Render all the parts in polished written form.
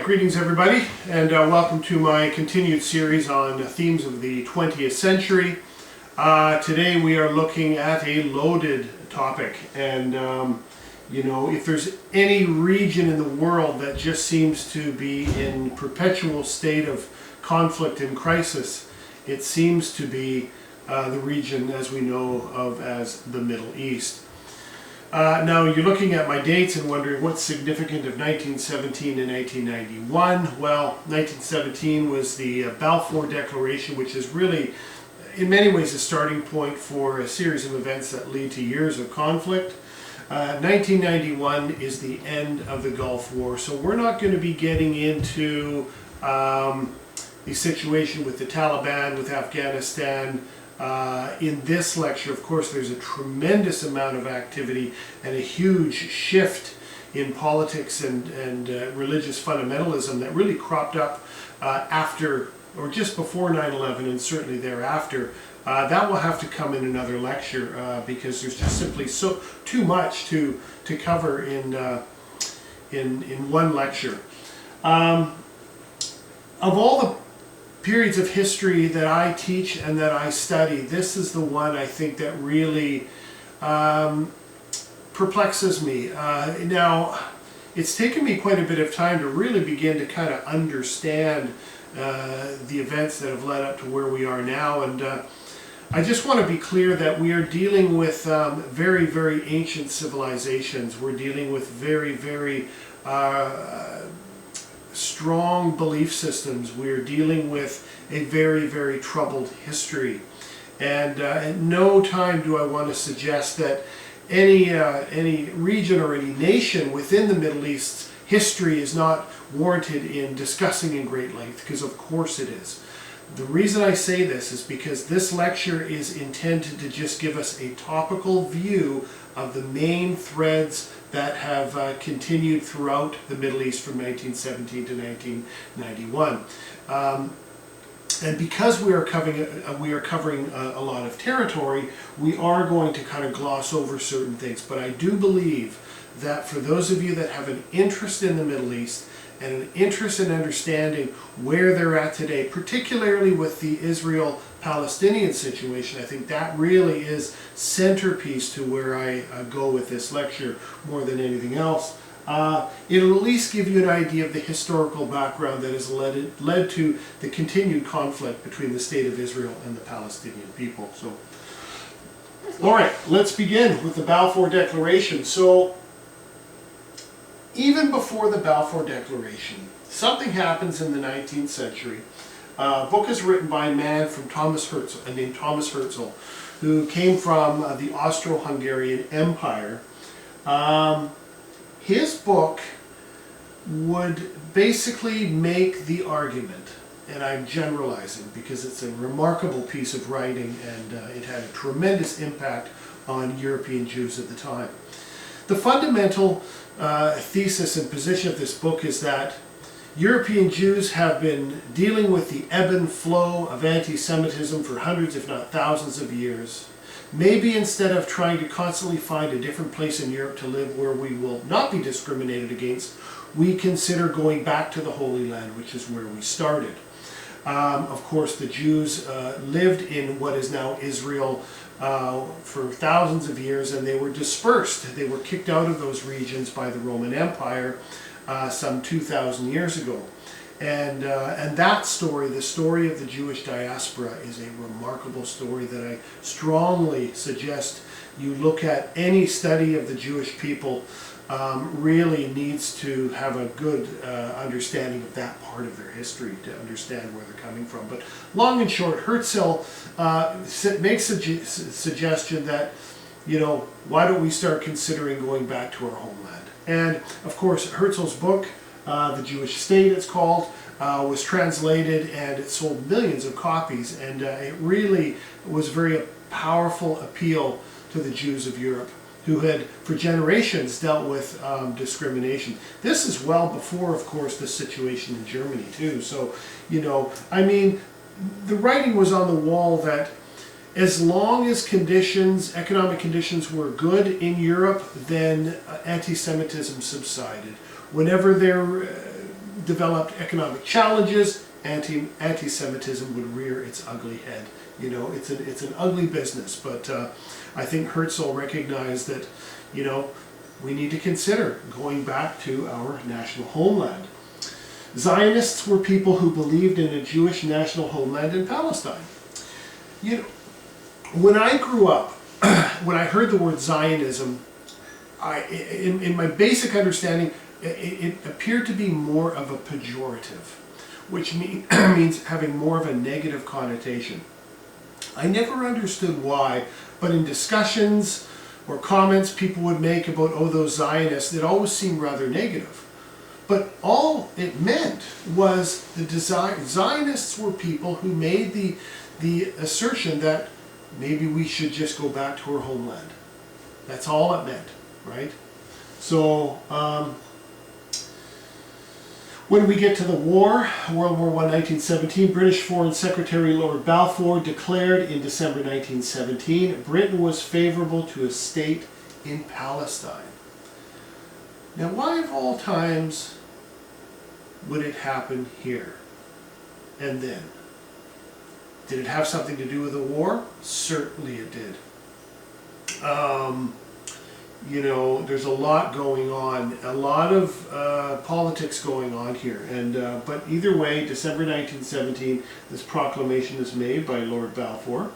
Greetings everybody, and welcome to my continued series on themes of the 20th century. Today we are looking at a loaded topic, and if there's any region in the world that just seems to be in perpetual state of conflict and crisis, it seems to be the region as we know of as the Middle East. Now you're looking at my dates and wondering what's significant of 1917 and 1991. Well, 1917 was the Balfour Declaration, which is really, in many ways, a starting point for a series of events that lead to years of conflict. 1991 is the end of the Gulf War, so we're not going to be getting into the situation with the Taliban, with Afghanistan, in this lecture. Of course, there's a tremendous amount of activity and a huge shift in politics and religious fundamentalism that really cropped up after or just before 9/11 and certainly thereafter. That will have to come in another lecture because there's just simply too much to cover in one lecture. Of all the periods of history that I teach and that I study, this is the one I think that really perplexes me. Now, it's taken me quite a bit of time to really begin to kind of understand the events that have led up to where we are now, and I just want to be clear that we are dealing with very, very ancient civilizations. We're dealing with very, very strong belief systems. We're dealing with a very, very troubled history. And at no time do I want to suggest that any region or any nation within the Middle East's history is not warranted in discussing in great length, because of course it is. The reason I say this is because this lecture is intended to just give us a topical view of the main threads that have continued throughout the Middle East from 1917 to 1991. And because we are covering a lot of territory, we are going to kind of gloss over certain things. But I do believe that for those of you that have an interest in the Middle East and an interest in understanding where they're at today, particularly with the Israel-Palestinian situation, I think that really is centerpiece to where I go with this lecture more than anything else. It'll at least give you an idea of the historical background that has led to the continued conflict between the State of Israel and the Palestinian people. So, all right, let's begin with the Balfour Declaration. So, even before the Balfour Declaration, something happens in the 19th century. A book is written by a man named Thomas Herzl, who came from the Austro-Hungarian Empire. His book would basically make the argument, and I'm generalizing because it's a remarkable piece of writing and it had a tremendous impact on European Jews at the time. The fundamental thesis and position of this book is that European Jews have been dealing with the ebb and flow of anti-Semitism for hundreds, if not thousands of years. Maybe instead of trying to constantly find a different place in Europe to live where we will not be discriminated against, we consider going back to the Holy Land, which is where we started. Of course, the Jews lived in what is now Israel for thousands of years, and they were dispersed. They were kicked out of those regions by the Roman Empire some 2,000 years ago. And that story, the story of the Jewish diaspora, is a remarkable story that I strongly suggest you look at. Any study of the Jewish people really needs to have a good understanding of that part of their history to understand where they're coming from. But long and short, Herzl makes a suggestion that, why don't we start considering going back to our homeland? And of course, Herzl's book, The Jewish State it's called, was translated and it sold millions of copies, and it really was very powerful appeal to the Jews of Europe, who had for generations dealt with discrimination. This is well before, of course, the situation in Germany too. So, the writing was on the wall that as long as economic conditions were good in Europe, then anti-Semitism subsided. Whenever there developed economic challenges, anti-Semitism would rear its ugly head. You know, it's an ugly business, but I think Herzl recognized that, you know, we need to consider going back to our national homeland. Zionists were people who believed in a Jewish national homeland in Palestine. You know, when I grew up, when I heard the word Zionism, in my basic understanding, it appeared to be more of a pejorative, which means having more of a negative connotation. I never understood why, but in discussions or comments people would make about, oh, those Zionists, it always seemed rather negative. But all it meant was the Zionists were people who made the assertion that maybe we should just go back to our homeland. That's all it meant, right? So, when we get to the war, World War I, 1917, British Foreign Secretary Lord Balfour declared in December 1917, Britain was favorable to a state in Palestine. Now, why of all times would it happen here and then? Did it have something to do with the war? Certainly it did. You know, there's a lot going on, a lot of politics going on here. And but either way, December 1917, this proclamation is made by Lord Balfour.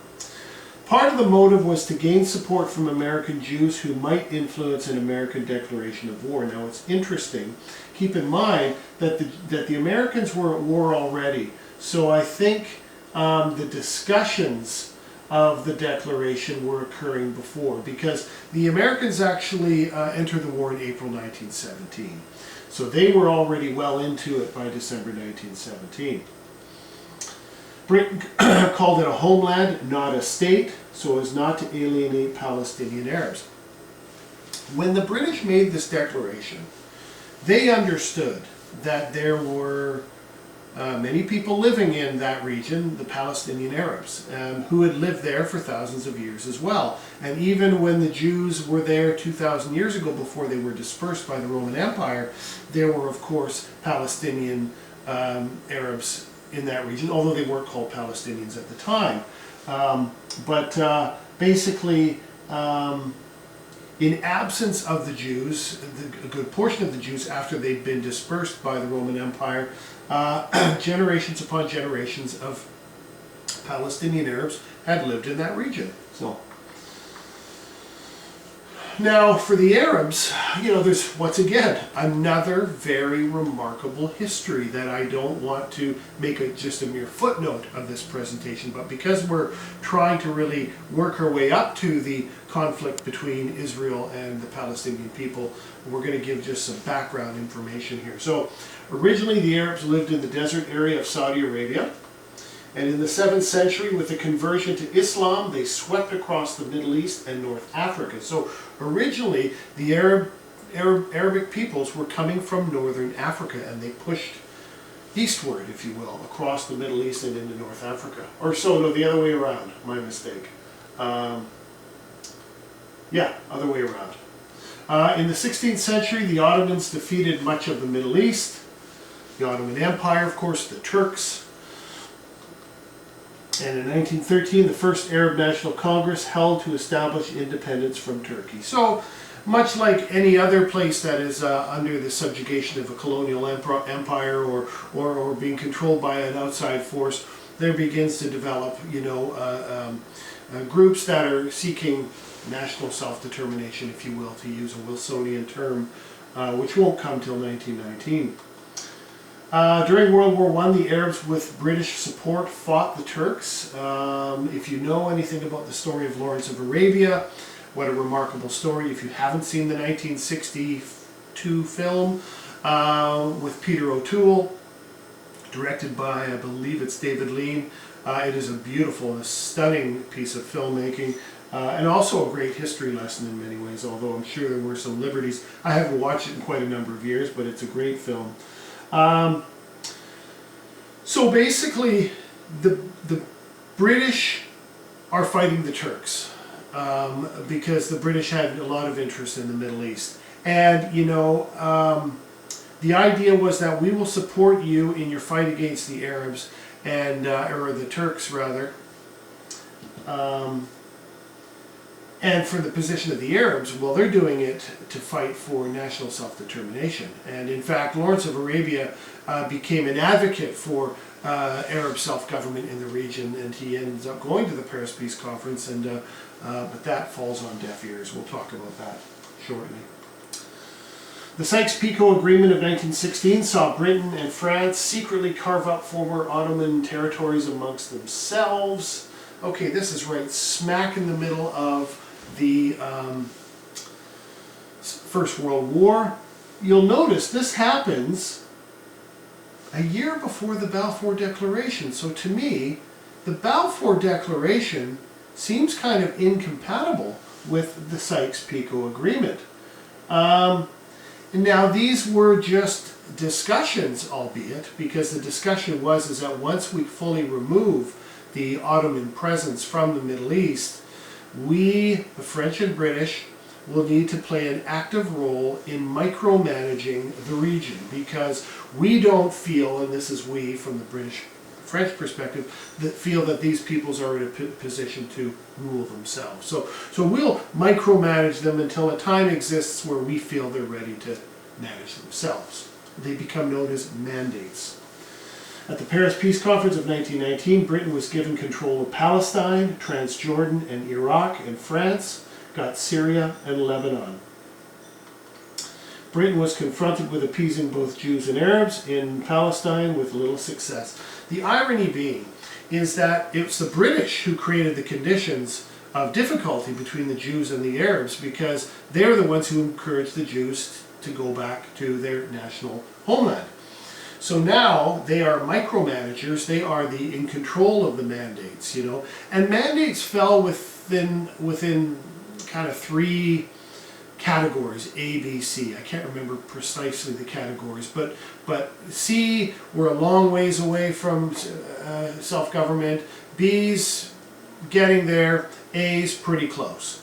Part of the motive was to gain support from American Jews who might influence an American declaration of war. Now, it's interesting. Keep in mind that the Americans were at war already. So I think the discussions of the declaration were occurring before, because the Americans actually entered the war in April 1917. So they were already well into it by December 1917. Britain called it a homeland, not a state, so as not to alienate Palestinian Arabs. When the British made this declaration, they understood that there were many people living in that region, the Palestinian Arabs, who had lived there for thousands of years as well. And even when the Jews were there 2,000 years ago, before they were dispersed by the Roman Empire, there were, of course, Palestinian Arabs in that region, although they weren't called Palestinians at the time. Basically, in absence of the Jews, a good portion of the Jews, after they'd been dispersed by the Roman Empire, generations upon generations of Palestinian Arabs had lived in that region. So, now for the Arabs, you know, there's once again another very remarkable history that I don't want to make just a mere footnote of this presentation, but because we're trying to really work our way up to the conflict between Israel and the Palestinian people, we're going to give just some background information here. So, originally the Arabs lived in the desert area of Saudi Arabia, and in the 7th century, with the conversion to Islam, they swept across the Middle East and North Africa. So originally, the Arabic peoples were coming from northern Africa, and they pushed eastward, if you will, across the Middle East and into North Africa. Or so, no, the other way around, my mistake. Yeah, other way around. In the 16th century, the Ottomans defeated much of the Middle East. The Ottoman Empire, of course, the Turks. And in 1913, the first Arab National Congress held to establish independence from Turkey. So, much like any other place that is under the subjugation of a colonial empire or being controlled by an outside force, there begins to develop, you know, groups that are seeking national self-determination, if you will, to use a Wilsonian term, which won't come till 1919. During World War I, the Arabs with British support fought the Turks. If you know anything about the story of Lawrence of Arabia, what a remarkable story. If you haven't seen the 1962 film with Peter O'Toole, directed by, I believe it's David Lean, it is a beautiful and a stunning piece of filmmaking. And also a great history lesson in many ways, although I'm sure there were some liberties. I haven't watched it in quite a number of years, but it's a great film. So basically, the British are fighting the Turks because the British had a lot of interest in the Middle East. And, you know, The idea was that we will support you in your fight against the Arabs, and or the Turks rather. And for the position of the Arabs, well, they're doing it to fight for national self-determination. And in fact, Lawrence of Arabia became an advocate for Arab self-government in the region, and he ends up going to the Paris Peace Conference, and but that falls on deaf ears. We'll talk about that shortly. The Sykes-Picot Agreement of 1916 saw Britain and France secretly carve up former Ottoman territories amongst themselves. Okay, this is right smack in the middle of the First World War. You'll notice this happens a year before the Balfour Declaration. So to me, the Balfour Declaration seems kind of incompatible with the Sykes-Picot Agreement. Now these were just discussions, albeit, because the discussion was that once we fully remove the Ottoman presence from the Middle East, we, the French and British, will need to play an active role in micromanaging the region, because we don't feel, and this is we from the British-French perspective, that feel that these peoples are in a position to rule themselves. So we'll micromanage them until a time exists where we feel they're ready to manage themselves. They become known as mandates. At the Paris Peace Conference of 1919, Britain was given control of Palestine, Transjordan, and Iraq, and France got Syria and Lebanon. Britain was confronted with appeasing both Jews and Arabs in Palestine with little success. The irony being is that it's the British who created the conditions of difficulty between the Jews and the Arabs, because they're the ones who encouraged the Jews to go back to their national homeland. So now they are micromanagers, they are in control of the mandates, you know. And mandates fell within kind of three categories, A, B, C. I can't remember precisely the categories, but C, we're a long ways away from self-government. B's getting there, A's pretty close.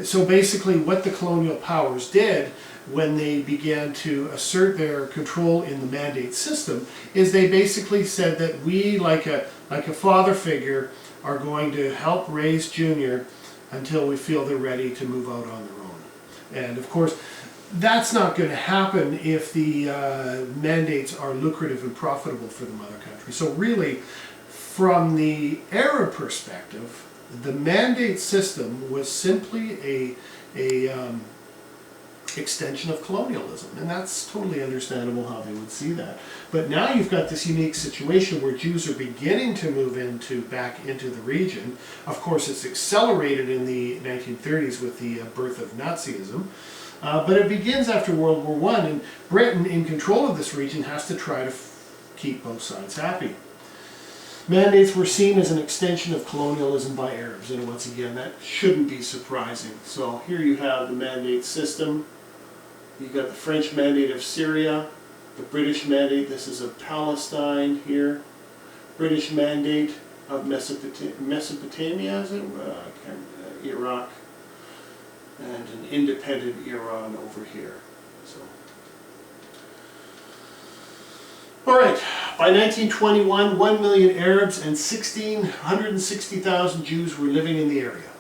So basically what the colonial powers did when they began to assert their control in the mandate system is they basically said that we, like a father figure, are going to help raise Junior until we feel they're ready to move out on their own. And of course, that's not going to happen if the mandates are lucrative and profitable for the mother country. So really, from the Arab perspective, the mandate system was simply a extension of colonialism, and that's totally understandable how they would see that. But now you've got this unique situation where Jews are beginning to move back into the region. Of course, it's accelerated in the 1930s with the birth of Nazism, but it begins after World War I, and Britain, in control of this region, has to try to keep both sides happy. Mandates were seen as an extension of colonialism by Arabs, and once again, that shouldn't be surprising. So here you have the mandate system. You've got the French mandate of Syria, the British mandate, this is of Palestine here, British mandate of Mesopotamia, is it? Iraq, and an independent Iran over here. So. All right, by 1921, 1 million Arabs and 160,000 Jews were living in the area.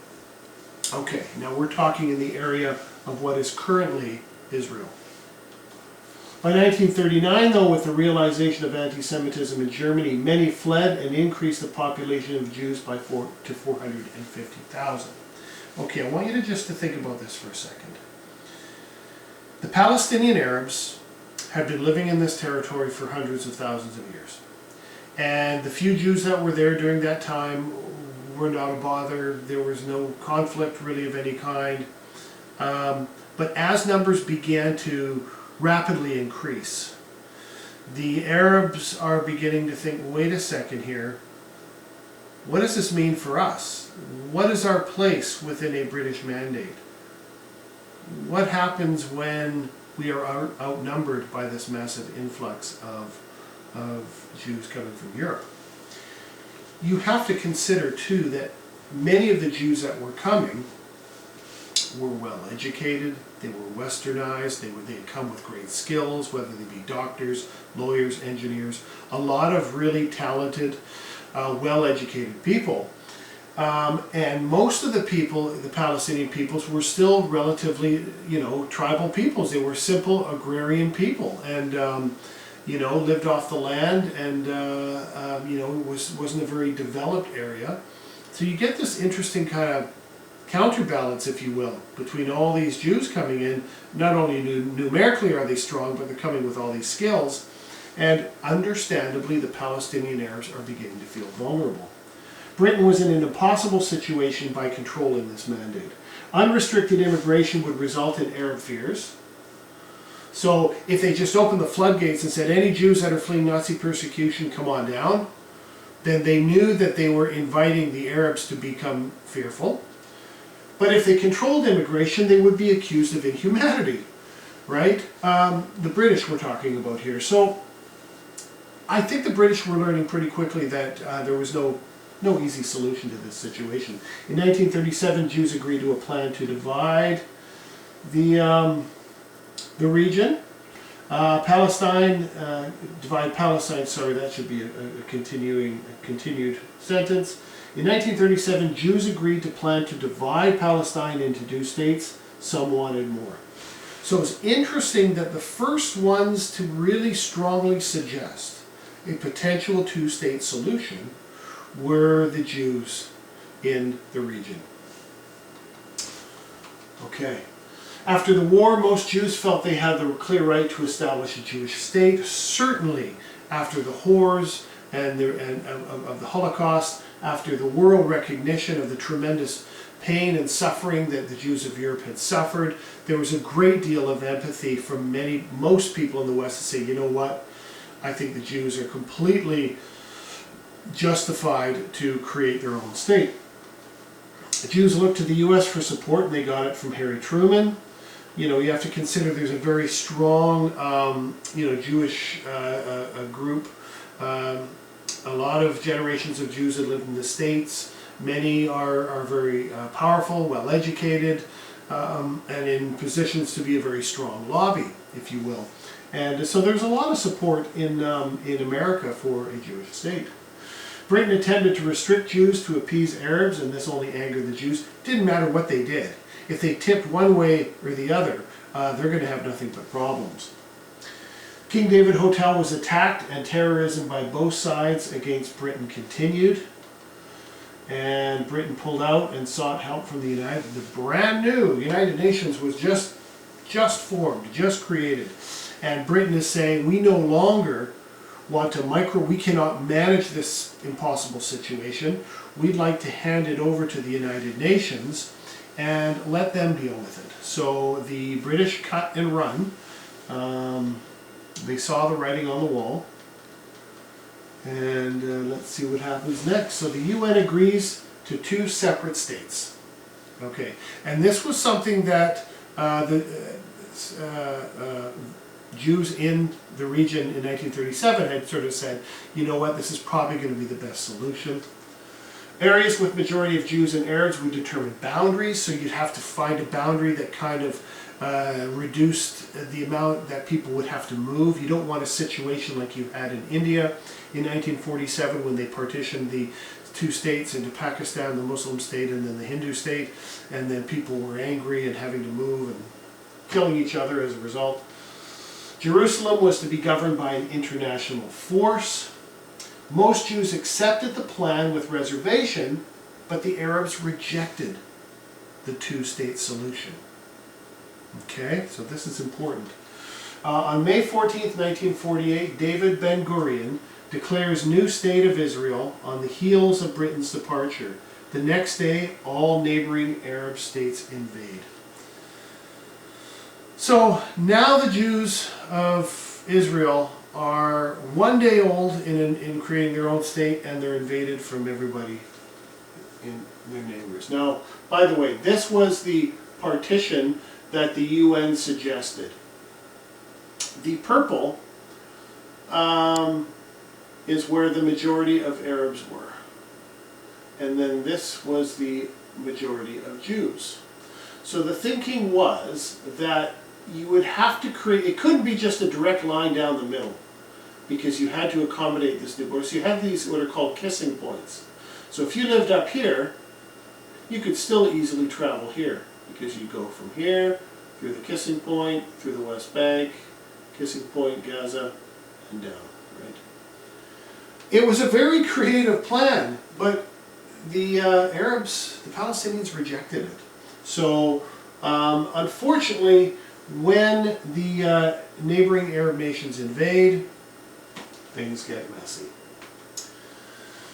Okay, now we're talking in the area of what is currently Israel. By 1939, though, with the realization of anti-Semitism in Germany, many fled and increased the population of Jews to 450,000. Okay, I want you to think about this for a second. The Palestinian Arabs had been living in this territory for hundreds of thousands of years. And the few Jews that were there during that time were not a bother. There was no conflict really of any kind. But as numbers began to rapidly increase, the Arabs are beginning to think, wait a second here, what does this mean for us? What is our place within a British mandate? What happens when we are outnumbered by this massive influx of Jews coming from Europe? You have to consider too that many of the Jews that were coming were well educated, they were westernized, they had come with great skills, whether they be doctors, lawyers, engineers, a lot of really talented, well educated people. And most of the people, the Palestinian peoples, were still relatively, tribal peoples. They were simple agrarian people, and lived off the land, and it wasn't a very developed area. So you get this interesting kind of counterbalance, if you will, between all these Jews coming in. Not only numerically are they strong, but they're coming with all these skills, and understandably, the Palestinian Arabs are beginning to feel vulnerable. Britain was in an impossible situation by controlling this mandate. Unrestricted immigration would result in Arab fears. So if they just opened the floodgates and said, any Jews that are fleeing Nazi persecution, come on down, then they knew that they were inviting the Arabs to become fearful. But if they controlled immigration, they would be accused of inhumanity, right? The British we're talking about here. So I think the British were learning pretty quickly that there was no easy solution to this situation. In 1937, Jews agreed to a plan to divide the region. Divide Palestine, sorry, that should be a continued sentence. In 1937, Jews agreed to plan to divide Palestine into two states. Some wanted more. So it's interesting that the first ones to really strongly suggest a potential two-state solution were the Jews in the region. Okay. After the war, most Jews felt they had the clear right to establish a Jewish state. Certainly after the horrors of the Holocaust, after the world recognition of the tremendous pain and suffering that the Jews of Europe had suffered, there was a great deal of empathy from most people in the West to say, you know what, I think the Jews are completely justified to create their own state. The Jews looked to the U.S. for support, and they got it from Harry Truman. You have to consider there's a very strong, Jewish group. A lot of generations of Jews that live in the States. Many are very powerful, well educated, and in positions to be a very strong lobby, if you will. And so there's a lot of support in America for a Jewish state. Britain attempted to restrict Jews to appease Arabs, and this only angered the Jews. Didn't matter what they did. If they tipped one way or the other, they're going to have nothing but problems. King David Hotel was attacked, and terrorism by both sides against Britain continued. And Britain pulled out and sought help from the brand new United Nations was just formed, just created. And Britain is saying, we no longer want to we cannot manage this impossible situation. We'd like to hand it over to the United Nations and let them deal with it. So the British cut and run. They saw the writing on the wall. And let's see what happens next. So the UN agrees to two separate states. Okay, and this was something that the Jews in the region in 1937 had sort of said, you know what, this is probably going to be the best solution. Areas with majority of Jews and Arabs would determine boundaries, so you'd have to find a boundary that kind of reduced the amount that people would have to move. You don't want a situation like you had in India in 1947 when they partitioned the two states into Pakistan, the Muslim state, and then the Hindu state, and then people were angry and having to move and killing each other as a result. Jerusalem was to be governed by an international force. Most Jews accepted the plan with reservation, but the Arabs rejected the two-state solution. Okay, so this is important. On May 14th, 1948, David Ben-Gurion declares new state of Israel on the heels of Britain's departure. The next day, all neighboring Arab states invade. So now the Jews of Israel are one day old in creating their own state, and they're invaded from everybody in their neighbors. Now, by the way, this was the partition that the UN suggested. The purple is where the majority of Arabs were. And then this was the majority of Jews. So the thinking was that you would have to create, it couldn't be just a direct line down the middle, because you had to accommodate this new border. So you have these what are called kissing points. So if you lived up here, you could still easily travel here, because you go from here, through the kissing point, through the West Bank, kissing point, Gaza, and down, right? It was a very creative plan, but the Arabs, the Palestinians rejected it. So unfortunately, when the neighboring Arab nations invade, things get messy.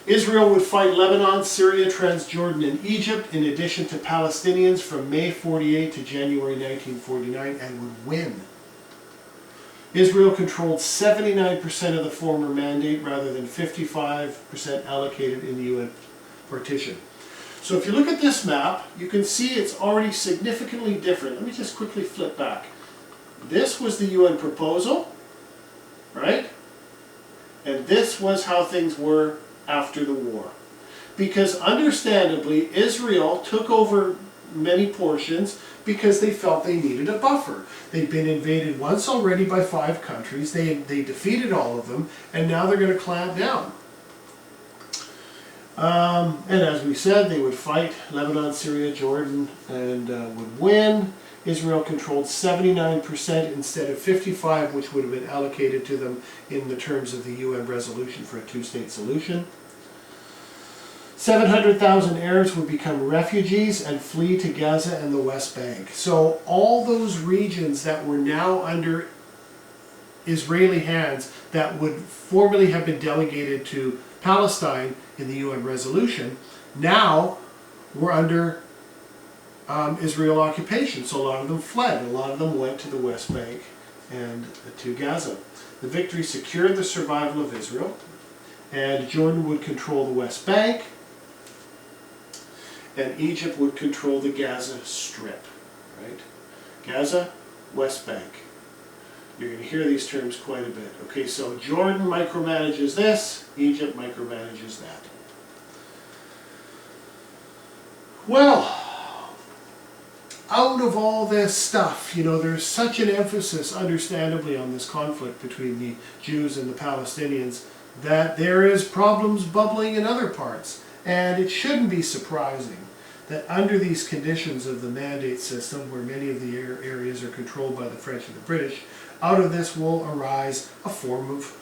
Israel would fight Lebanon, Syria, Transjordan, and Egypt, in addition to Palestinians, from May 48 to January 1949, and would win. Israel controlled 79% of the former mandate, rather than 55% allocated in the UN partition. So if you look at this map, you can see it's already significantly different. Let me just quickly flip back. This was the UN proposal, right? And this was how things were after the war. Because understandably, Israel took over many portions because they felt they needed a buffer. They'd been invaded once already by 5 countries. They defeated all of them, and now they're going to clamp down. And as we said, they would fight Lebanon, Syria, Jordan, and would win. Israel controlled 79% instead of 55%, which would have been allocated to them in the terms of the UN resolution for a 2-state solution. 700,000 Arabs would become refugees and flee to Gaza and the West Bank. So all those regions that were now under Israeli hands, that would formerly have been delegated to Palestine in the UN resolution, now were under Israel occupation. So a lot of them fled. A lot of them went to the West Bank and to Gaza. The victory secured the survival of Israel, and Jordan would control the West Bank, and Egypt would control the Gaza Strip, right? Gaza, West Bank. You're going to hear these terms quite a bit. Okay, so Jordan micromanages this, Egypt micromanages that. Well, out of all this stuff, you know, there's such an emphasis, understandably, on this conflict between the Jews and the Palestinians, that there is problems bubbling in other parts. And it shouldn't be surprising that under these conditions of the mandate system, where many of the areas are controlled by the French and the British, out of this will arise a form of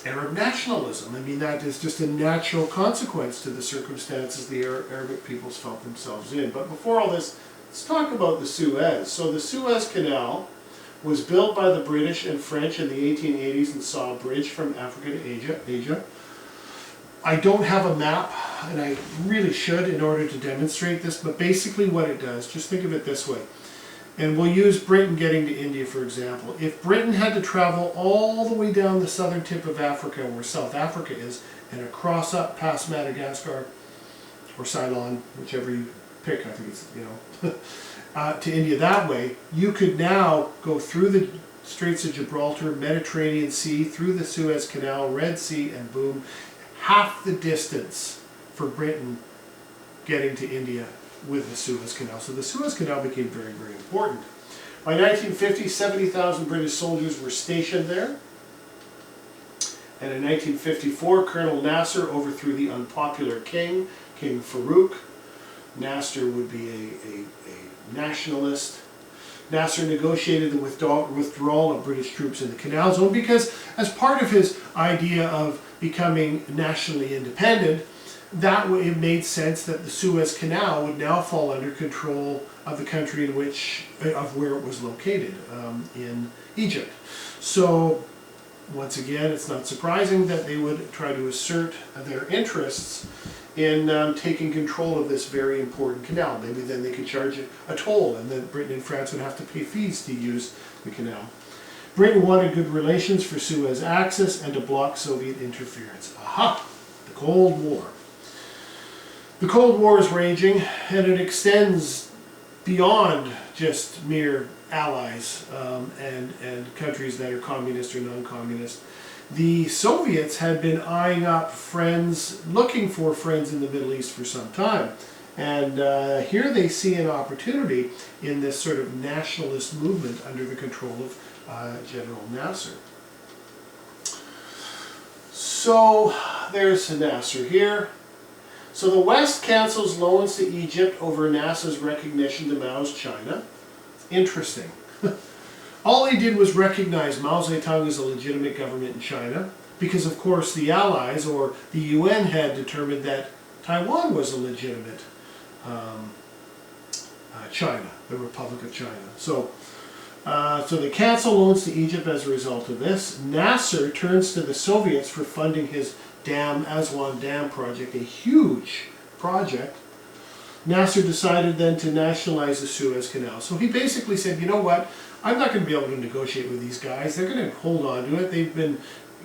Arab nationalism. I mean, that is just a natural consequence to the circumstances the Arabic peoples felt themselves in. But before all this, let's talk about the Suez. So the Suez Canal was built by the British and French in the 1880s and saw a bridge from Africa to Asia. I don't have a map, and I really should in order to demonstrate this, but basically what it does, just think of it this way. And we'll use Britain getting to India, for example. If Britain had to travel all the way down the southern tip of Africa, where South Africa is, and across up past Madagascar, or Ceylon, whichever you pick, I think it's, you know, to India that way, you could now go through the Straits of Gibraltar, Mediterranean Sea, through the Suez Canal, Red Sea, and boom, half the distance for Britain getting to India with the Suez Canal. So the Suez Canal became very, very important. By 1950, 70,000 British soldiers were stationed there. And in 1954, Colonel Nasser overthrew the unpopular king, King Farouk. Nasser would be a nationalist. Nasser negotiated the withdrawal of British troops in the Canal Zone because, as part of his idea of becoming nationally independent, that way it made sense that the Suez Canal would now fall under control of the country in which, of where it was located, in Egypt. So, once again, it's not surprising that they would try to assert their interests in taking control of this very important canal. Maybe then they could charge a toll, and then Britain and France would have to pay fees to use the canal. Britain wanted good relations for Suez access and to block Soviet interference. Aha! The Cold War. The Cold War is raging, and it extends beyond just mere allies and countries that are communist or non-communist. The Soviets had been eyeing up friends, looking for friends in the Middle East for some time. And here they see an opportunity in this sort of nationalist movement under the control of General Nasser. So there's Nasser here. So the West cancels loans to Egypt over Nasser's recognition to Mao's China. Interesting. All they did was recognize Mao Zedong as a legitimate government in China, because of course the Allies or the UN had determined that Taiwan was a legitimate China, the Republic of China. So they cancel loans to Egypt as a result of this. Nasser turns to the Soviets for funding his Aswan Dam project, a huge project. Nasser decided then to nationalize the Suez Canal. So he basically said, you know what, I'm not going to be able to negotiate with these guys. They're going to hold on to it. They've been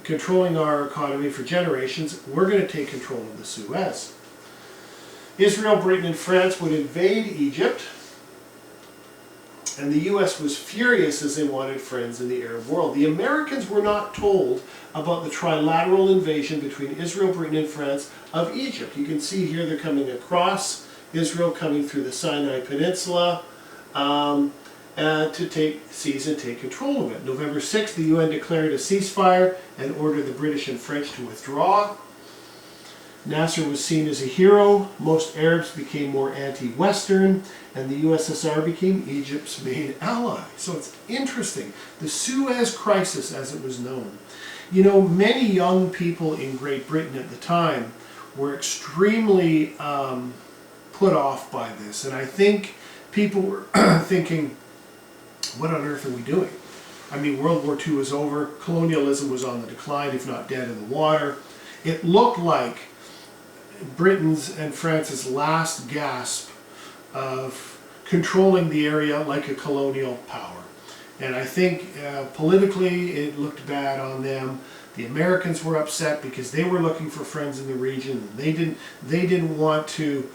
controlling our economy for generations. We're going to take control of the Suez. Israel, Britain, and France would invade Egypt. And the U.S. was furious as they wanted friends in the Arab world. The Americans were not told about the trilateral invasion between Israel, Britain, and France of Egypt. You can see here they're coming across, Israel coming through the Sinai Peninsula to seize and take control of it. November 6th, the UN declared a ceasefire and ordered the British and French to withdraw. Nasser was seen as a hero. Most Arabs became more anti-Western, and the USSR became Egypt's main ally. So it's interesting. The Suez Crisis, as it was known. You know, many young people in Great Britain at the time were extremely put off by this, and I think people were thinking, what on earth are we doing? I mean, World War II was over, colonialism was on the decline, if not dead in the water. It looked like Britain's and France's last gasp of controlling the area like a colonial power. And I think politically it looked bad on them. The Americans were upset because they were looking for friends in the region. They didn't want to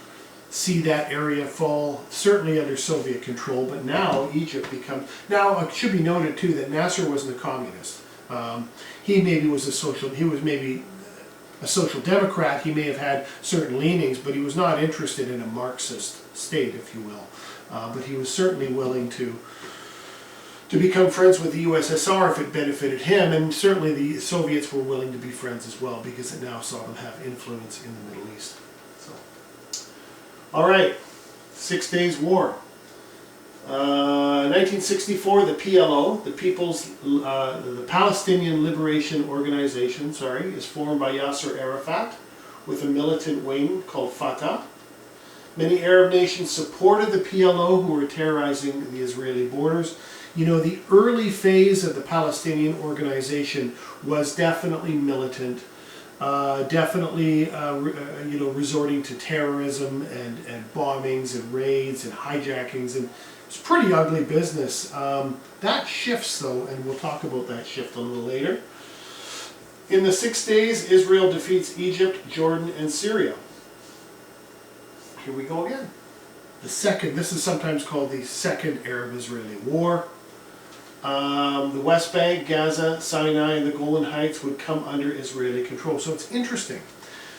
see that area fall, certainly under Soviet control, but now Egypt becomes... Now, it should be noted too that Nasser wasn't a communist. He maybe was a social democrat. He may have had certain leanings, but he was not interested in a Marxist state, if you will. But he was certainly willing to become friends with the USSR if it benefited him, and certainly the Soviets were willing to be friends as well because it now saw them have influence in the Middle East. So, all right, 6 Days War. 1964, the PLO, the Palestinian Liberation Organization, is formed by Yasser Arafat with a militant wing called Fatah. Many Arab nations supported the PLO, who were terrorizing the Israeli borders. You know, the early phase of the Palestinian organization was definitely militant, resorting to terrorism and bombings and raids and hijackings, and it's pretty ugly business. That shifts though, and we'll talk about that shift a little later. In the 6 days, Israel defeats Egypt, Jordan, and Syria. Here we go again. This is sometimes called the Second Arab-Israeli War. The West Bank, Gaza, Sinai, and the Golan Heights would come under Israeli control. So it's interesting.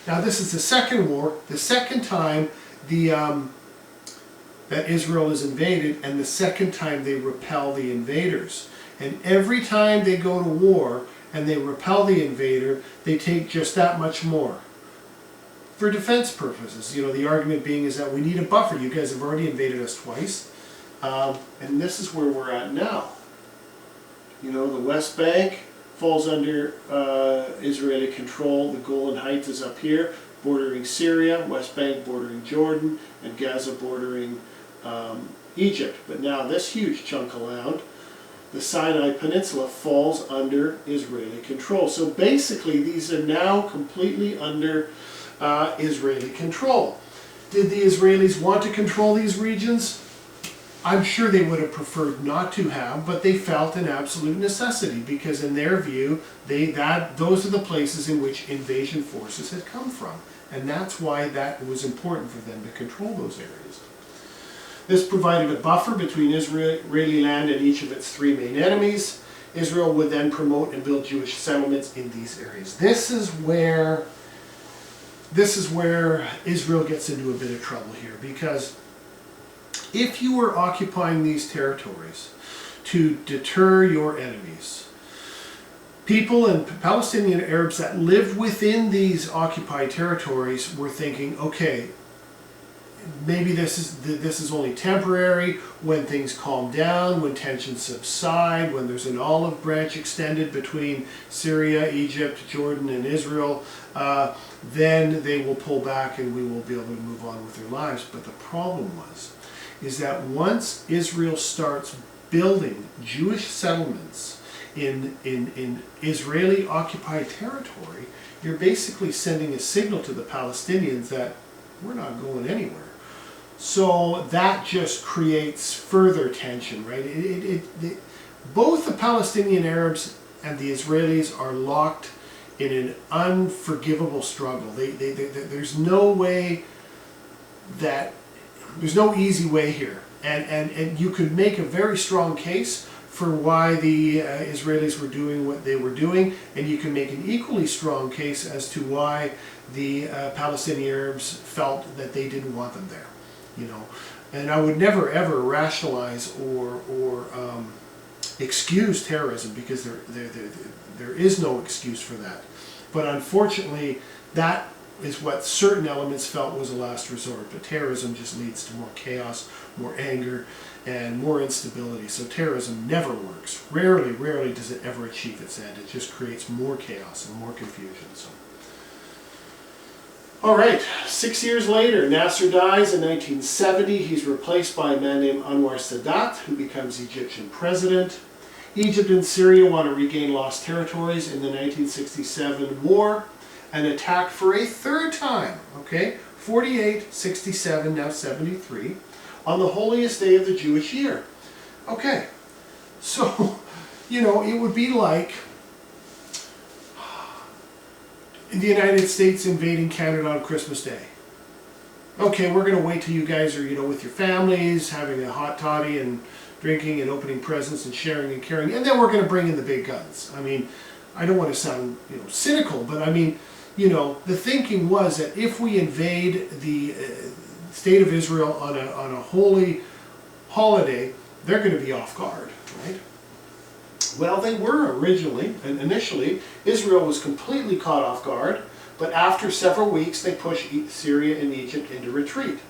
Now this is the second war, the second time that Israel is invaded, and the second time they repel the invaders. And every time they go to war and they repel the invader, they take just that much more. For defense purposes, you know, the argument being is that we need a buffer. You guys have already invaded us twice, and this is where we're at now. You know, the West Bank falls under Israeli control. The Golan Heights is up here, bordering Syria, West Bank bordering Jordan, and Gaza bordering Egypt. But now this huge chunk of land, the Sinai Peninsula, falls under Israeli control. So basically these are now completely under Israeli control. Did the Israelis want to control these regions? I'm sure they would have preferred not to have, but they felt an absolute necessity because in their view, those are the places in which invasion forces had come from. And that's why that was important for them to control those areas. This provided a buffer between Israeli land and each of its three main enemies. Israel would then promote and build Jewish settlements in these areas. This is where this is where Israel gets into a bit of trouble here, because if you were occupying these territories to deter your enemies, people and Palestinian Arabs that lived within these occupied territories were thinking, okay, maybe this is only temporary. When things calm down, when tensions subside, when there's an olive branch extended between Syria, Egypt, Jordan, and Israel, then they will pull back and we will be able to move on with their lives. But the problem is that once Israel starts building Jewish settlements in Israeli occupied territory, you're basically sending a signal to the Palestinians that we're not going anywhere. So that just creates further tension, right? Both the Palestinian Arabs and the Israelis are locked in an unforgivable struggle. There's no way that, there's no easy way here. And you could make a very strong case for why the Israelis were doing what they were doing, and you can make an equally strong case as to why the Palestinian Arabs felt that they didn't want them there. You know, and I would never ever rationalize or excuse terrorism, because there is no excuse for that. But unfortunately, that is what certain elements felt was a last resort. But terrorism just leads to more chaos, more anger, and more instability. So terrorism never works. Rarely does it ever achieve its end. It just creates more chaos and more confusion. So. All right, 6 years later, Nasser dies in 1970. He's replaced by a man named Anwar Sadat, who becomes Egyptian president. Egypt and Syria want to regain lost territories in the 1967 war and attack for a third time, okay? 48, 67, now 73, on the holiest day of the Jewish year. Okay, so, you know, it would be like the United States invading Canada on Christmas Day. Okay, we're going to wait till you guys are, you know, with your families, having a hot toddy and drinking and opening presents and sharing and caring, and then we're going to bring in the big guns. I mean, I don't want to sound, you know, cynical, but I mean, you know, the thinking was that if we invade the state of Israel on a holy holiday, they're going to be off guard, right? Well, they were initially. Israel was completely caught off guard, but after several weeks they pushed Syria and Egypt into retreat.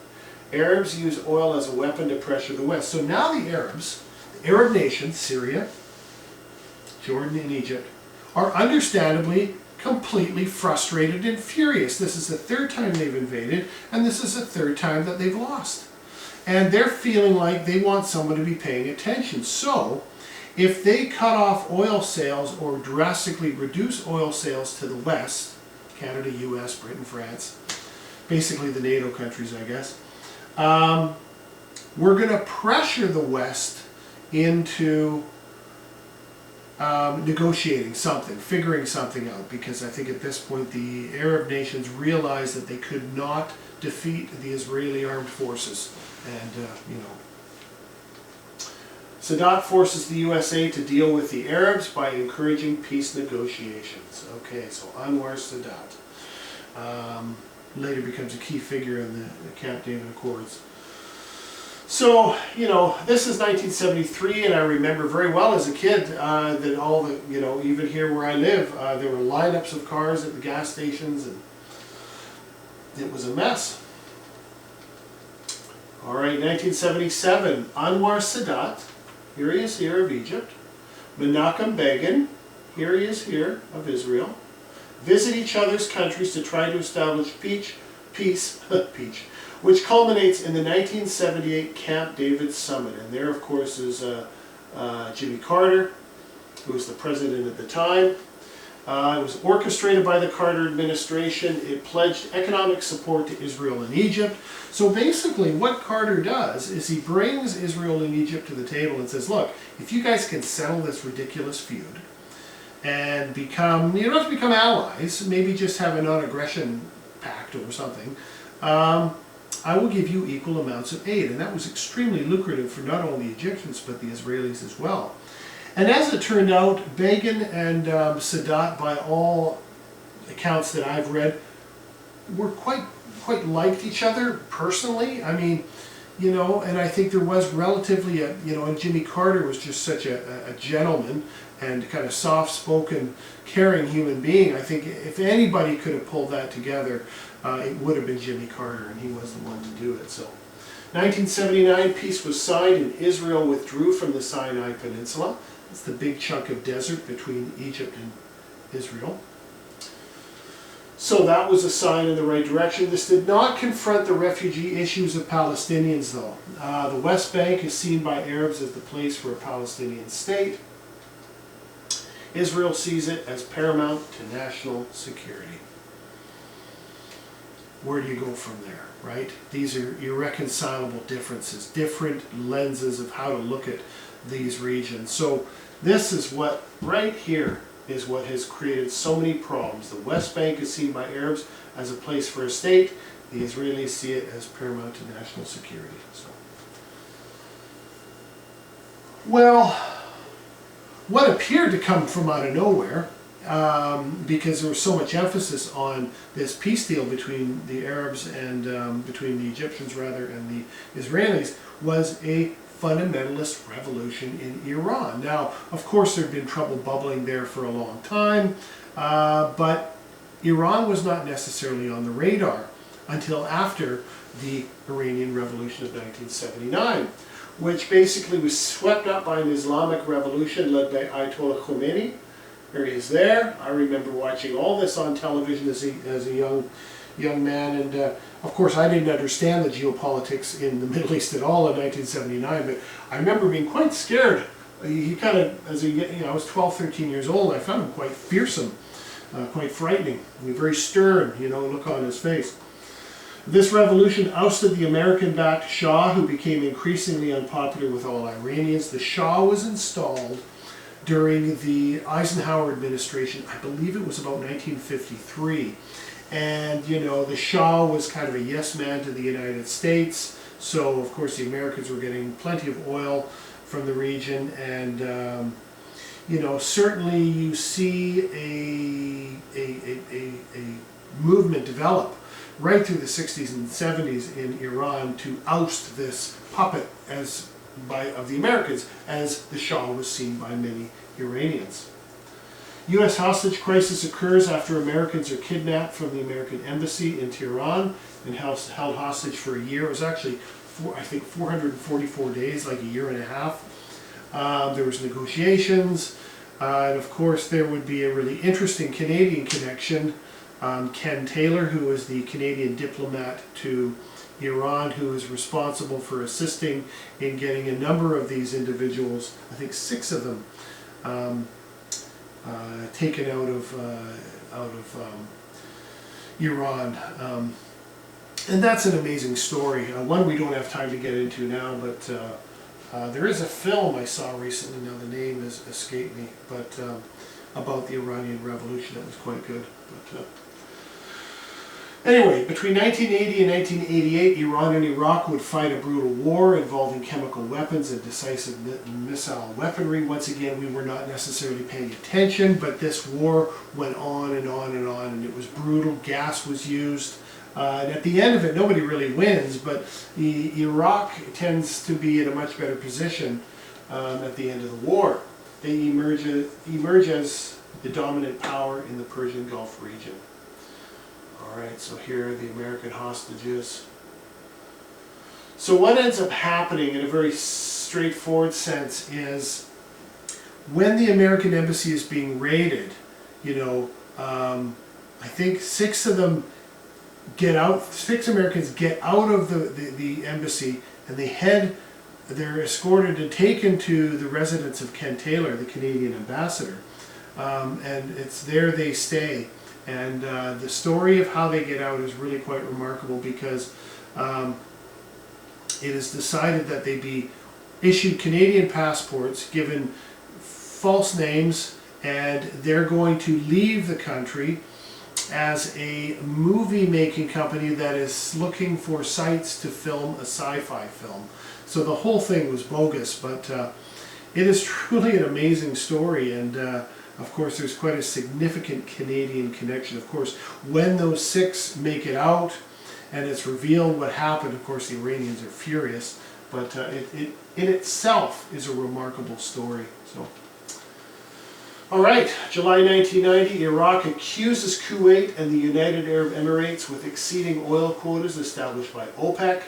Arabs used oil as a weapon to pressure the West. So now the Arabs, the Arab nations, Syria, Jordan, and Egypt, are understandably completely frustrated and furious. This is the third time they've invaded, and this is the third time that they've lost. And they're feeling like they want someone to be paying attention. So if they cut off oil sales or drastically reduce oil sales to the West, Canada, US, Britain, France, basically the NATO countries, I guess, we're going to pressure the West into negotiating something, figuring something out, because I think at this point the Arab nations realized that they could not defeat the Israeli armed forces. And, you know, Sadat forces the USA to deal with the Arabs by encouraging peace negotiations. Okay, so Anwar Sadat later becomes a key figure in the Camp David Accords. So, you know, this is 1973, and I remember very well as a kid that all the, you know, even here where I live, there were lineups of cars at the gas stations, and it was a mess. All right, 1977, Anwar Sadat, here he is here of Egypt, Menachem Begin, here he is here of Israel, visit each other's countries to try to establish peace, which culminates in the 1978 Camp David Summit. And there, of course, is Jimmy Carter, who was the president at the time. It was orchestrated by the Carter administration. It pledged economic support to Israel and Egypt. So basically what Carter does is he brings Israel and Egypt to the table and says, look, if you guys can settle this ridiculous feud and become, you don't have to become allies, maybe just have a non-aggression pact or something, I will give you equal amounts of aid. And that was extremely lucrative for not only the Egyptians but the Israelis as well. And as it turned out, Begin and Sadat, by all accounts that I've read, were quite liked each other personally. I mean, you know, and I think there was relatively and Jimmy Carter was just such a gentleman and kind of soft-spoken, caring human being. I think if anybody could have pulled that together, it would have been Jimmy Carter, and he was the one to do it. So, 1979, peace was signed, and Israel withdrew from the Sinai Peninsula. That's the big chunk of desert between Egypt and Israel. So that was a sign in the right direction. This did not confront the refugee issues of Palestinians, though. The West Bank is seen by Arabs as the place for a Palestinian state. Israel sees it as paramount to national security. Where do you go from there, right? These are irreconcilable differences, different lenses of how to look at these regions. So this is what, right here, is what has created so many problems. The West Bank is seen by Arabs as a place for a state. The Israelis see it as paramount to national security. So, well, what appeared to come from out of nowhere, because there was so much emphasis on this peace deal between the Arabs and between the Egyptians rather and the Israelis, was a fundamentalist revolution in Iran. Now, of course, there had been trouble bubbling there for a long time, but Iran was not necessarily on the radar until after the Iranian Revolution of 1979, which basically was swept up by an Islamic revolution led by Ayatollah Khomeini. There he is there. I remember watching all this on television as a young man, and of course I didn't understand the geopolitics in the Middle East at all in 1979, but I remember being quite scared. He kind of, I was 12, 13 years old, I found him quite fearsome, quite frightening, very stern, look on his face. This revolution ousted the American-backed Shah, who became increasingly unpopular with all Iranians. The Shah was installed during the Eisenhower administration. I believe it was about 1953. And, the Shah was kind of a yes man to the United States. So, of course, the Americans were getting plenty of oil from the region. And, certainly you see a movement develop right through the 60s and 70s in Iran to oust this puppet of the Americans, as the Shah was seen by many Iranians. U.S. hostage crisis occurs after Americans are kidnapped from the American embassy in Tehran and held hostage for a year. It was actually, I think, 444 days, like a year and a half. There was negotiations, and of course there would be a really interesting Canadian connection. Ken Taylor, who was the Canadian diplomat to Iran, who is responsible for assisting in getting a number of these individuals, I think 6 of them, taken out of Iran. And that's an amazing story. One we don't have time to get into now, but there is a film I saw recently, now the name has escaped me, but about the Iranian Revolution that was quite good. But, anyway, between 1980 and 1988, Iran and Iraq would fight a brutal war involving chemical weapons and decisive missile weaponry. Once again, we were not necessarily paying attention, but this war went on and on and on, and it was brutal. Gas was used. And at the end of it, nobody really wins, but Iraq tends to be in a much better position at the end of the war. They emerge as the dominant power in the Persian Gulf region. Alright, so here are the American hostages. So what ends up happening in a very straightforward sense is when the American embassy is being raided, I think 6 of them get out, 6 Americans get out of the embassy, and they're escorted and taken to the residence of Ken Taylor, the Canadian ambassador, and it's there they stay. And the story of how they get out is really quite remarkable, because it is decided that they be issued Canadian passports, given false names, and they're going to leave the country as a movie-making company that is looking for sites to film a sci-fi film. So the whole thing was bogus, but it is truly an amazing story, and Of course, there's quite a significant Canadian connection. Of course, when those 6 make it out and it's revealed what happened, of course, the Iranians are furious. But it in itself is a remarkable story. So, all right, July 1990, Iraq accuses Kuwait and the United Arab Emirates with exceeding oil quotas established by OPEC.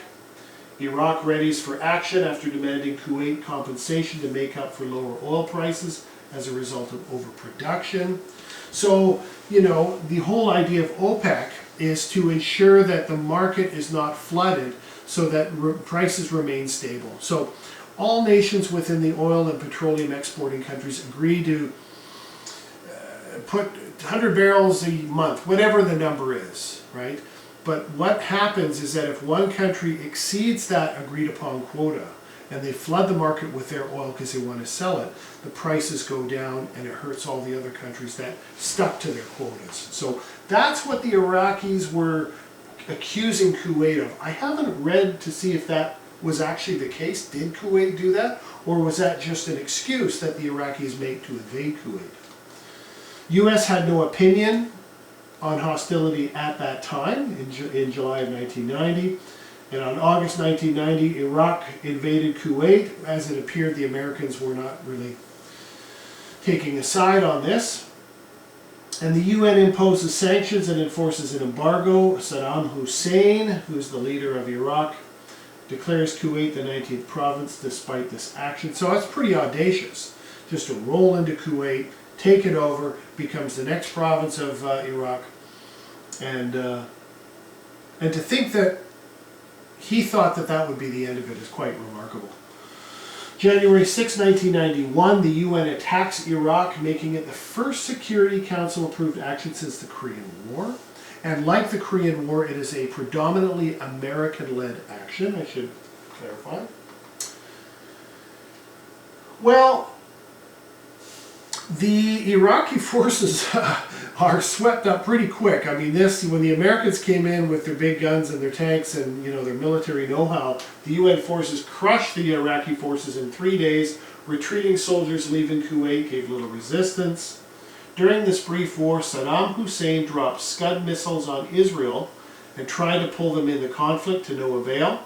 Iraq readies for action after demanding Kuwait compensation to make up for lower oil prices as a result of overproduction. So, you know, the whole idea of OPEC is to ensure that the market is not flooded so that prices remain stable. So all nations within the oil and petroleum exporting countries agree to put 100 barrels a month, whatever the number is, right? But what happens is that if one country exceeds that agreed upon quota and they flood the market with their oil because they want to sell it, the prices go down and it hurts all the other countries that stuck to their quotas. So that's what the Iraqis were accusing Kuwait of. I haven't read to see if that was actually the case. Did Kuwait do that? Or was that just an excuse that the Iraqis make to invade Kuwait? U.S. had no opinion on hostility at that time in July of 1990. And on August 1990, Iraq invaded Kuwait. As it appeared, the Americans were not really taking a side on this. And the UN imposes sanctions and enforces an embargo. Saddam Hussein, who is the leader of Iraq, declares Kuwait the 19th province despite this action. So it's pretty audacious just to roll into Kuwait, take it over, becomes the next province of Iraq. And to think that he thought that that would be the end of it is quite remarkable. January 6, 1991, the UN attacks Iraq, making it the first Security Council approved action since the Korean War. And like the Korean War, it is a predominantly American-led action, I should clarify. Well, the Iraqi forces are swept up pretty quick. I mean, when the Americans came in with their big guns and their tanks and, you know, their military know-how, the UN forces crushed the Iraqi forces in 3 days. Retreating soldiers leaving Kuwait gave little resistance. During this brief war, Saddam Hussein dropped Scud missiles on Israel and tried to pull them into conflict to no avail.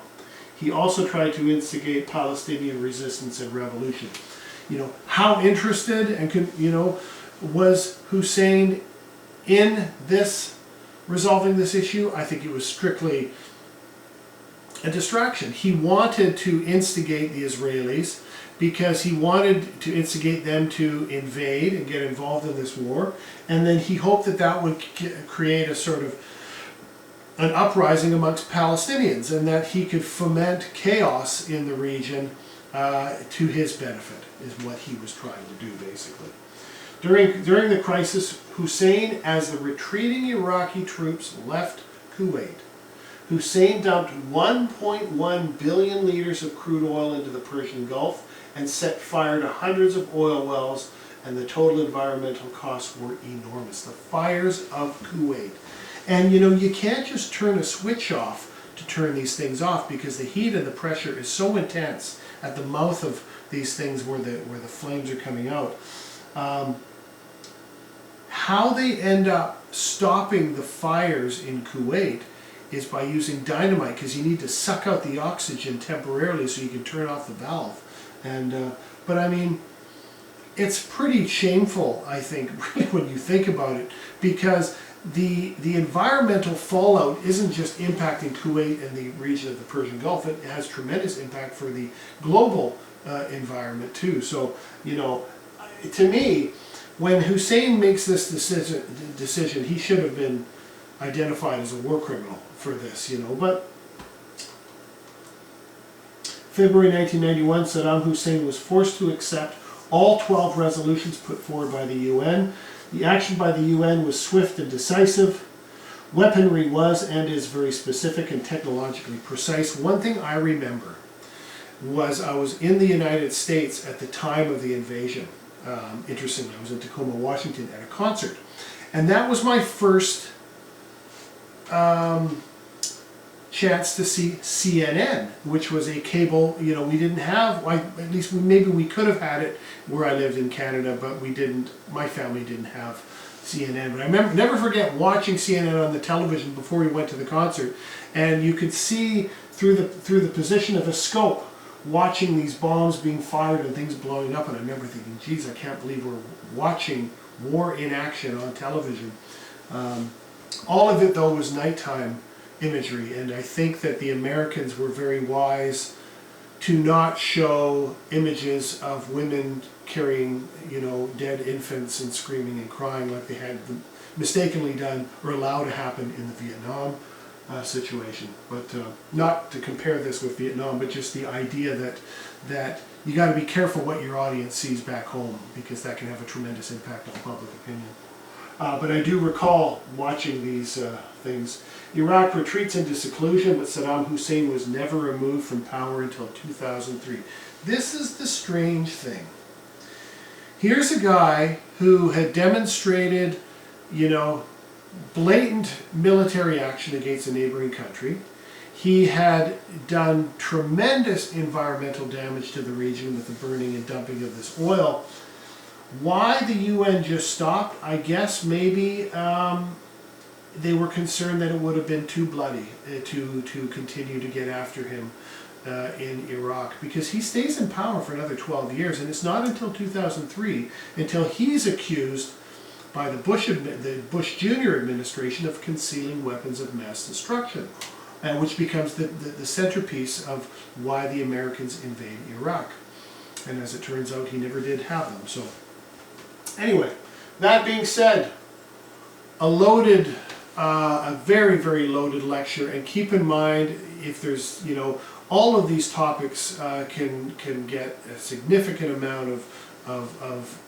He also tried to instigate Palestinian resistance and revolution. You know, how interested and, you know, was Hussein in this, resolving this issue? I think it was strictly a distraction. He wanted to instigate the Israelis because he wanted to instigate them to invade and get involved in this war, and then he hoped that that would create a sort of an uprising amongst Palestinians and that he could foment chaos in the region to his benefit, is what he was trying to do, basically. During the crisis, Hussein, as the retreating Iraqi troops left Kuwait, Hussein dumped 1.1 billion liters of crude oil into the Persian Gulf and set fire to hundreds of oil wells, and the total environmental costs were enormous. The fires of Kuwait. And you know, you can't just turn a switch off to turn these things off because the heat and the pressure is so intense at the mouth of these things where the flames are coming out. How they end up stopping the fires in Kuwait is by using dynamite, because you need to suck out the oxygen temporarily so you can turn off the valve. And but I mean, it's pretty shameful, I think, really, when you think about it, because the environmental fallout isn't just impacting Kuwait and the region of the Persian Gulf. It has tremendous impact for the global environment too. So, you know, to me, when Hussein makes this decision, he should have been identified as a war criminal for this, you know. But February 1991, Saddam Hussein was forced to accept all 12 resolutions put forward by the UN. The action by the UN was swift and decisive. Weaponry was and is very specific and technologically precise. One thing I remember was I was in the United States at the time of the invasion. Interestingly, I was in Tacoma, Washington at a concert. And that was my first chance to see CNN, which was a cable, we didn't have, at least maybe we could have had it where I lived in Canada, but we didn't, my family didn't have CNN. But I never forget watching CNN on the television before we went to the concert, and you could see through the position of a scope, watching these bombs being fired and things blowing up, and I remember thinking, geez, I can't believe we're watching war in action on television. All of it, though, was nighttime imagery, and I think that the Americans were very wise to not show images of women carrying, dead infants and screaming and crying like they had mistakenly done or allowed to happen in the Vietnam situation. But not to compare this with Vietnam, but just the idea that you got to be careful what your audience sees back home, because that can have a tremendous impact on public opinion. But I do recall watching these things. Iraq retreats into seclusion, but Saddam Hussein was never removed from power until 2003. This is the strange thing. Here's a guy who had demonstrated, blatant military action against a neighboring country. He had done tremendous environmental damage to the region with the burning and dumping of this oil. Why the UN just stopped? I guess maybe they were concerned that it would have been too bloody to continue to get after him in Iraq, because he stays in power for another 12 years, and it's not until 2003 until he's accused by the Bush Jr. administration of concealing weapons of mass destruction, which becomes the centerpiece of why the Americans invade Iraq. And as it turns out, he never did have them. So anyway, that being said, a very, very loaded lecture, and keep in mind, if there's, all of these topics can get a significant amount of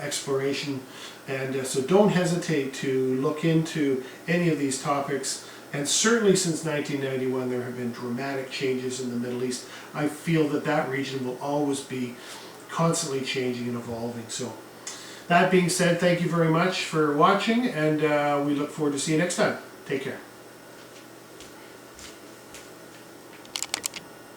exploration, and so don't hesitate to look into any of these topics. And certainly since 1991 there have been dramatic changes in the Middle East. I feel that region will always be constantly changing and evolving. So that being said, thank you very much for watching, and we look forward to seeing you next time. Take care.